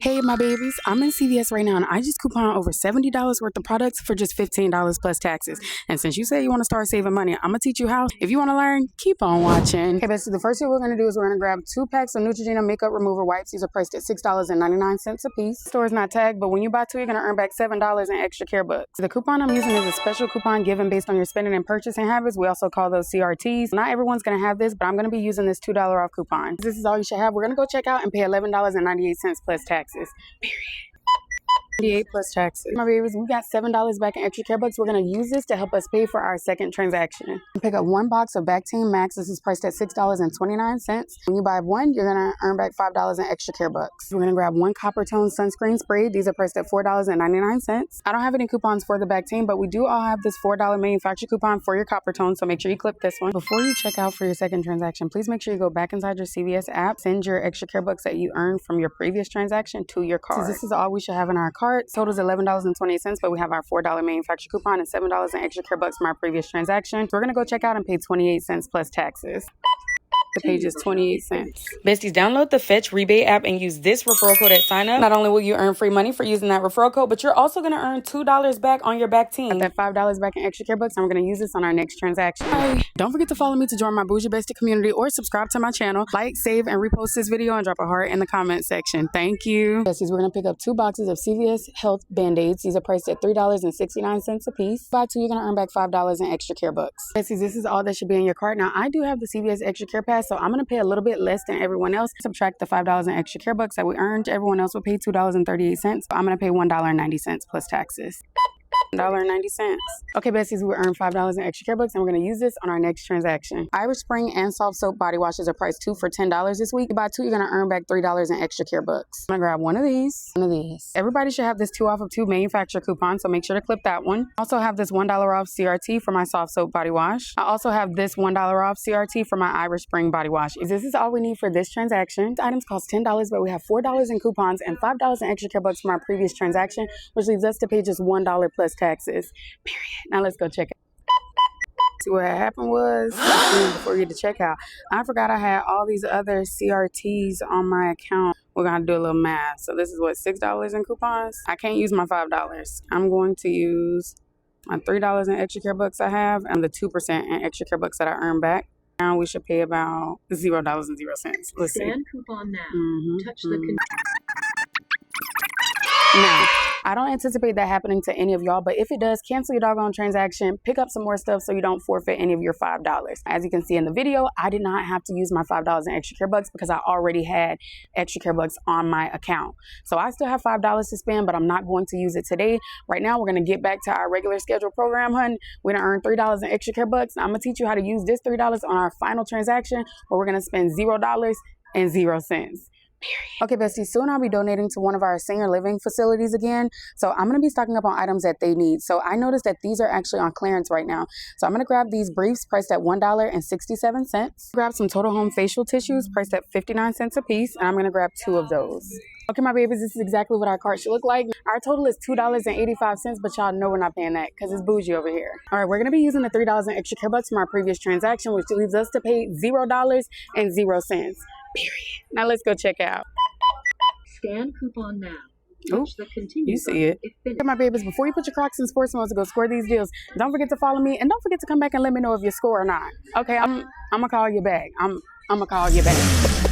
Hey, my babies, I'm in CVS right now and I just coupon over $70 worth of products for just $15 plus taxes. And since you say you want to start saving money, I'm going to teach you how. If you want to learn, keep on watching. Okay, but so the first thing we're going to do is we're going to grab 2 packs of Neutrogena makeup remover wipes. These are priced at $6.99 a piece. The store is not tagged, but when you buy 2, you're going to earn back $7 in extra care bucks. The coupon I'm using is a special coupon given based on your spending and purchasing habits. We also call those CRTs. Not everyone's going to have this, but I'm going to be using this $2 off coupon. This is all you should have. We're going to go check out and pay $11.98 plus taxes. Period. 88 plus taxes. My babies, we got $7 back in extra care bucks. We're going to use this to help us pay for our second transaction. Pick up 1 box of Bactine Max. This is priced at $6.29. When you buy 1, you're going to earn back $5 in extra care bucks. We're going to grab 1 Copper Tone sunscreen spray. These are priced at $4.99. I don't have any coupons for the Bactine, but we do all have this $4 manufacturer coupon for your Copper Tone, so make sure you clip this one. Before you check out for your second transaction, please make sure you go back inside your CVS app, send your extra care bucks that you earned from your previous transaction to your card. So this is all we should have in our cart. Total is $11.28, but we have our $4 manufacturer coupon and $7 in extra care bucks from our previous transaction. We're gonna go check out and pay 28 cents plus taxes. The page is 28 cents. Besties, download the Fetch Rebate app and use this referral code at sign up. Not only will you earn free money for using that referral code, but you're also going to earn $2 back on your Bactine. That $5 back in extra care bucks, and we're going to use this on our next transaction. Bye. Don't forget to follow me to join my Bougie Bestie community or subscribe to my channel. Like, save, and repost this video and drop a heart in the comment section. Thank you. Besties, we're going to pick up 2 boxes of CVS Health Band-Aids. These are priced at $3.69 a piece. Buy 2, you're going to earn back $5 in extra care bucks. Besties, this is all that should be in your cart. Now, I do have the CVS Extra Care Pass, so I'm going to pay a little bit less than everyone else. Subtract the $5 in extra care bucks that we earned. Everyone else will pay $2.38. I'm going to pay $1.90 plus taxes. $1.90. Okay, besties, we earned $5 in extra care bucks, and we're going to use this on our next transaction. Irish Spring and Soft Soap body washes are priced 2 for $10 this week. You buy 2, you're going to earn back $3 in extra care bucks. I'm going to grab one of these. Everybody should have this 2 off of 2 manufacturer coupon, so make sure to clip that one. Also have this $1 off CRT for my Soft Soap body wash. I also have this $1 off CRT for my Irish Spring body wash. This is all we need for this transaction. The items cost $10, but we have $4 in coupons and $5 in extra care bucks from our previous transaction, which leaves us to pay just $1 plus taxes. Period. Now let's go check out. See what happened was, before we get to checkout, I forgot I had all these other CRTs on my account. We're gonna do a little math. So this is what, $6 in coupons? I can't use my $5. I'm going to use my $3 in extra care bucks I have and the 2% in extra care bucks that I earn back. Now we should pay about $0.00. Let's see. Scan coupon now. Touch the Now, I don't anticipate that happening to any of y'all, but if it does, cancel your doggone transaction, pick up some more stuff so you don't forfeit any of your $5. As you can see in the video, I did not have to use my $5 in extra care bucks because I already had extra care bucks on my account. So I still have $5 to spend, but I'm not going to use it today. Right now, we're going to get back to our regular schedule program, hun. We're going to earn $3 in extra care bucks. Now, I'm going to teach you how to use this $3 on our final transaction, where we're going to spend $0 and 0 cents. Period. Okay, besties, soon I'll be donating to one of our senior living facilities again. So I'm going to be stocking up on items that they need. So I noticed that these are actually on clearance right now. So I'm going to grab these briefs priced at $1.67. Grab some Total Home facial tissues priced at 59 cents a piece. And I'm going to grab 2 of those. Okay, my babies, this is exactly what our cart should look like. Our total is $2.85, but y'all know we're not paying that because it's bougie over here. All right, we're going to be using the $3 in extra care bucks from our previous transaction, which leaves us to pay $0 and 0 cents. Period. Now let's go check out. Scan coupon now. Touch the continue. You see it. Okay, my babies, before you put your Crocs in sports modes to go score these deals, don't forget to follow me and don't forget to come back and let me know if you score or not. Okay, I'm gonna call you back. I'm gonna call you back.